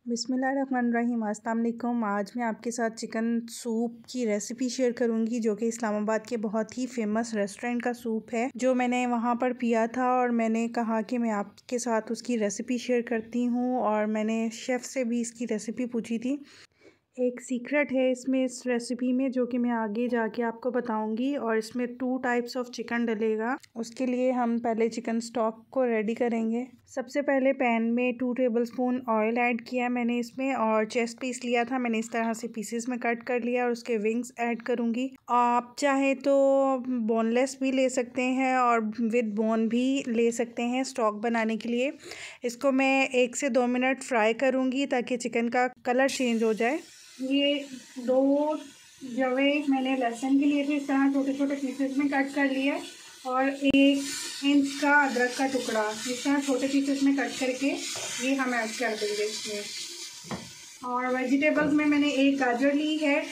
बिस्मिल्लाहिर्रहमानिर्रहीम। अस्सलाम वालेकुम। आज मैं आपके साथ चिकन सूप की रेसिपी शेयर करूंगी, जो कि इस्लामाबाद के बहुत ही फेमस रेस्टोरेंट का सूप है, जो मैंने वहां पर पिया था और मैंने कहा कि मैं आपके साथ उसकी रेसिपी शेयर करती हूं। और मैंने शेफ़ से भी इसकी रेसिपी पूछी थी। एक सीक्रेट है इसमें, इस रेसिपी में, जो कि मैं आगे जाके आपको बताऊंगी। और इसमें 2 टाइप्स ऑफ चिकन डलेगा। उसके लिए हम पहले चिकन स्टॉक को रेडी करेंगे। सबसे पहले पैन में 2 टेबलस्पून ऑयल ऐड किया मैंने इसमें, और चेस्ट पीस लिया था मैंने, इस तरह से पीसेस में कट कर लिया और उसके विंग्स ऐड करूंगी। आप चाहे तो बोनलेस भी ले सकते हैं और विद बोन भी ले सकते हैं स्टॉक बनाने के लिए। इसको मैं 1 से 2 मिनट फ्राई करूंगी ताकि चिकन का कलर चेंज हो जाए। ये 2 जवे मैंने लहसुन के लिए थे, इस तरह छोटे छोटे पीसेस में कट कर लिया, और 1 इंच का अदरक का टुकड़ा इस तरह छोटे पीसेस में कट करके ये हम ऐड कर देंगे इसमें। और वेजिटेबल्स में मैंने 1 गाजर ली है,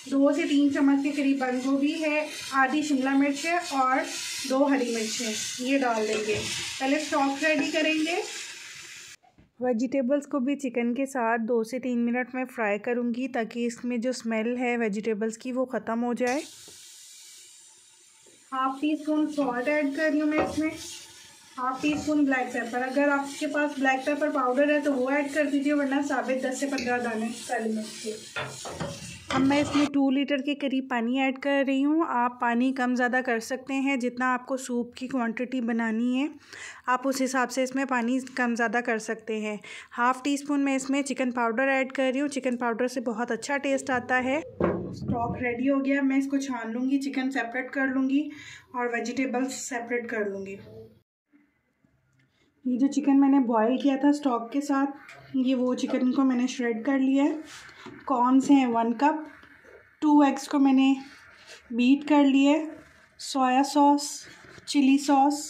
2 से 3 चम्मच के करीब बंद गोभी है, आधी शिमला मिर्च है और 2 हरी मिर्च है, ये डाल देंगे। पहले स्टॉक रेडी करेंगे। वेजिटेबल्स को भी चिकन के साथ 2 से 3 मिनट में फ्राई करूंगी ताकि इसमें जो स्मेल है वेजिटेबल्स की वो ख़त्म हो जाए। 1/2 टीस्पून सॉल्ट ऐड कर रही हूँ मैं इसमें, 1/2 टीस्पून ब्लैक पेपर। अगर आपके पास ब्लैक पेपर पाउडर है तो वो ऐड कर दीजिए, वरना साबित 10 से 15 दाने काली मिर्च के। अब मैं इसमें 2 लीटर के करीब पानी ऐड कर रही हूँ। आप पानी कम ज़्यादा कर सकते हैं, जितना आपको सूप की क्वांटिटी बनानी है आप उस हिसाब से इसमें पानी कम ज़्यादा कर सकते हैं। 1/2 टीस्पून मैं इसमें चिकन पाउडर ऐड कर रही हूँ। चिकन पाउडर से बहुत अच्छा टेस्ट आता है। स्टॉक रेडी हो गया, मैं इसको छान लूँगी, चिकन सेपरेट कर लूँगी और वेजिटेबल्स सेपरेट कर लूँगी। ये जो चिकन मैंने बॉईल किया था स्टॉक के साथ, ये वो चिकन को मैंने श्रेड कर लिया है। कॉर्न्स हैं 1 कप, 2 एग्स को मैंने बीट कर लिए, soya sauce, chilli sauce,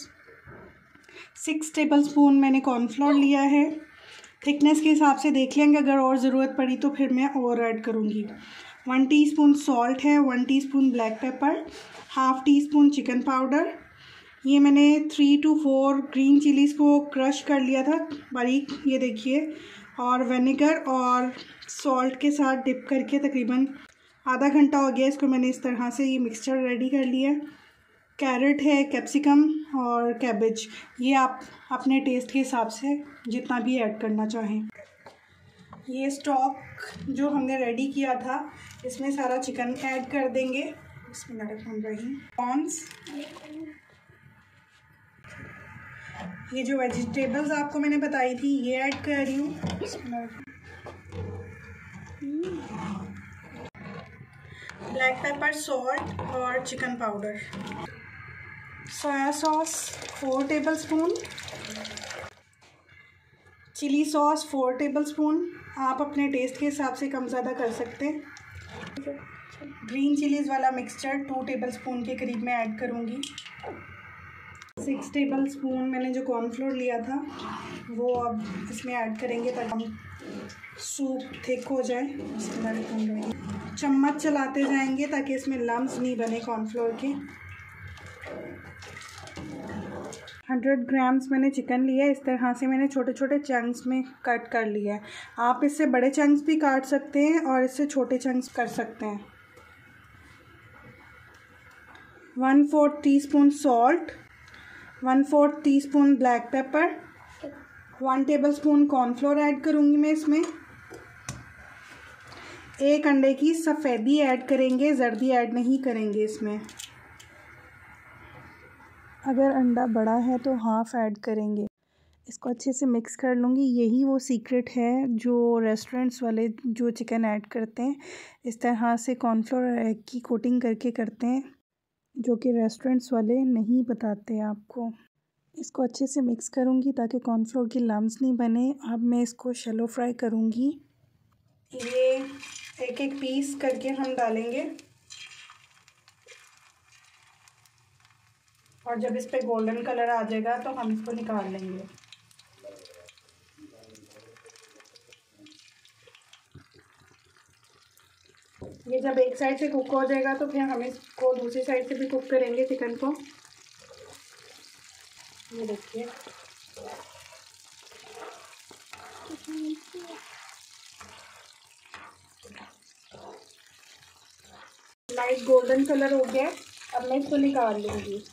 6 tablespoon मैंने कॉर्नफ्लोर लिया है। थिकनेस के हिसाब से देख लेंगे, अगर और ज़रूरत पड़ी तो फिर मैं और ऐड करूँगी। 1 टीस्पून सॉल्ट है, 1 teaspoon black pepper, 1/2 teaspoon chicken powder. ये मैंने 3 to 4 ग्रीन चिलीज़ को क्रश कर लिया था बारीक, ये देखिए। और विनेगर और सॉल्ट के साथ डिप करके तकरीबन आधा घंटा हो गया इसको मैंने इस तरह से ये मिक्सचर रेडी कर लिया। कैरेट है, कैप्सिकम और कैबेज, ये आप अपने टेस्ट के हिसाब से जितना भी ऐड करना चाहें। ये स्टॉक जो हमने रेडी किया था इसमें सारा चिकन ऐड कर देंगे। बिस्मिल्लाहिर्रहमानिर्रहीम। कॉर्न्स, ये जो वेजिटेबल्स आपको मैंने बताई थी ये ऐड कर रही हूँ। ब्लैक पेपर, सॉल्ट और chicken powder. Soya sauce 4 tablespoon, chilli sauce 4 tablespoon, आप अपने टेस्ट के हिसाब से कम ज़्यादा कर सकते हैं। ग्रीन चिलीज़ वाला मिक्सचर 2 टेबलस्पून के करीब मैं ऐड करूँगी। 6 टेबलस्पून मैंने जो कॉर्नफ्लोर लिया था वो अब इसमें ऐड करेंगे ताकि सूप थिक हो जाए। चम्मच चलाते जाएंगे ताकि इसमें लम्स नहीं बने कॉर्नफ्लोर के। 100 ग्राम्स मैंने चिकन लिया है, इस तरह से मैंने छोटे छोटे चंक्स में कट कर लिया है। आप इससे बड़े चंक्स भी काट सकते हैं और इससे छोटे चंक्स कर सकते हैं। 1/4 teaspoon salt, 1/4 teaspoon black pepper, 1 tablespoon cornflour add करूँगी मैं इसमें। 1 अंडे की सफ़ेदी ऐड करेंगे, जर्दी ऐड नहीं करेंगे इसमें। अगर अंडा बड़ा है तो हाफ़ ऐड करेंगे। इसको अच्छे से मिक्स कर लूँगी। यही वो सीक्रेट है जो रेस्टोरेंट्स वाले जो चिकन ऐड करते हैं, इस तरह से कॉर्नफ्लोर एग की कोटिंग करके करते हैं, जो कि रेस्टोरेंट्स वाले नहीं बताते आपको। इसको अच्छे से मिक्स करूँगी ताकि कॉर्नफ्लोर की लम्स नहीं बने। अब मैं इसको शैलो फ्राई करूँगी। ये एक एक पीस करके हम डालेंगे और जब इस पे गोल्डन कलर आ जाएगा तो हम इसको निकाल लेंगे। ये जब एक साइड से कुक हो जाएगा तो फिर हम इसको दूसरी साइड से भी कुक करेंगे चिकन को। ये देखिए लाइट गोल्डन कलर हो गया। अब मैं इसको निकाल लूँगी।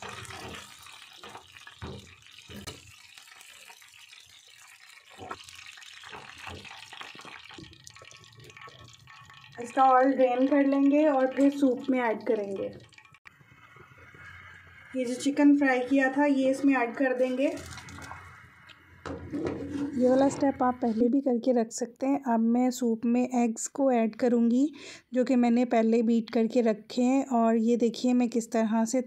इसका ऑयल ड्रेन कर लेंगे और फिर सूप में ऐड करेंगे। ये जो चिकन फ्राई किया था ये इसमें ऐड कर देंगे। ये वाला स्टेप आप पहले भी करके रख सकते हैं। अब मैं सूप में एग्स को ऐड करूँगी जो कि मैंने पहले बीट करके रखे हैं। और ये देखिए मैं किस तरह से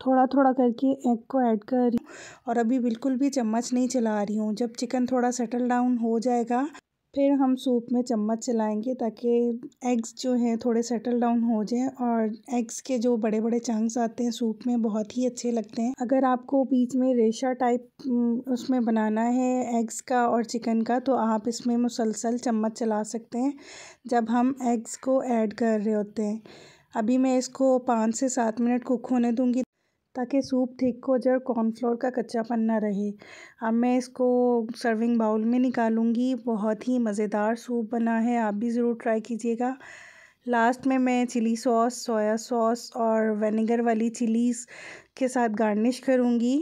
थोड़ा थोड़ा करके एग को ऐड कर रही हूँ और अभी बिल्कुल भी चम्मच नहीं चला रही हूँ। जब चिकन थोड़ा सेटल डाउन हो जाएगा फिर हम सूप में चम्मच चलाएंगे ताकि एग्स जो हैं थोड़े सेटल डाउन हो जाएं। और एग्स के जो बड़े बड़े चंक्स आते हैं सूप में बहुत ही अच्छे लगते हैं। अगर आपको बीच में रेशा टाइप उसमें बनाना है एग्स का और चिकन का तो आप इसमें मुसलसल चम्मच चला सकते हैं जब हम एग्स को ऐड कर रहे होते हैं। अभी मैं इसको 5 से 7 मिनट कुक होने दूँगी ताकि सूप थिक हो जाए और कॉर्नफ्लोर का कच्चापन ना रहे। अब मैं इसको सर्विंग बाउल में निकालूंगी। बहुत ही मज़ेदार सूप बना है, आप भी ज़रूर ट्राई कीजिएगा। लास्ट में मैं चिली सॉस, सोया सॉस और विनेगर वाली चिलीज़ के साथ गार्निश करूंगी।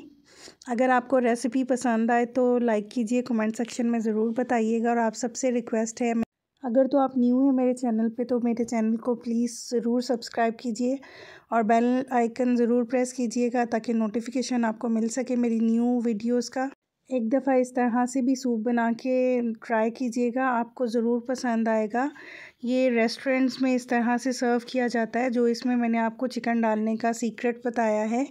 अगर आपको रेसिपी पसंद आए तो लाइक कीजिए, कमेंट सेक्शन में ज़रूर बताइएगा। और आप सबसे रिक्वेस्ट है अगर तो आप न्यू हैं मेरे चैनल पे तो मेरे चैनल को प्लीज़ ज़रूर सब्सक्राइब कीजिए और बेल आइकन ज़रूर प्रेस कीजिएगा ताकि नोटिफिकेशन आपको मिल सके मेरी न्यू वीडियोस का। एक दफ़ा इस तरह से भी सूप बना के ट्राई कीजिएगा, आपको ज़रूर पसंद आएगा। ये रेस्टोरेंट्स में इस तरह से सर्व किया जाता है। जो इसमें मैंने आपको चिकन डालने का सीक्रेट बताया है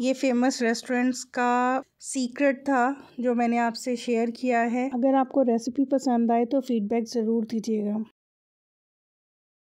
ये फेमस रेस्टोरेंट्स का सीक्रेट था जो मैंने आपसे शेयर किया है। अगर आपको रेसिपी पसंद आए तो फीडबैक ज़रूर दीजिएगा।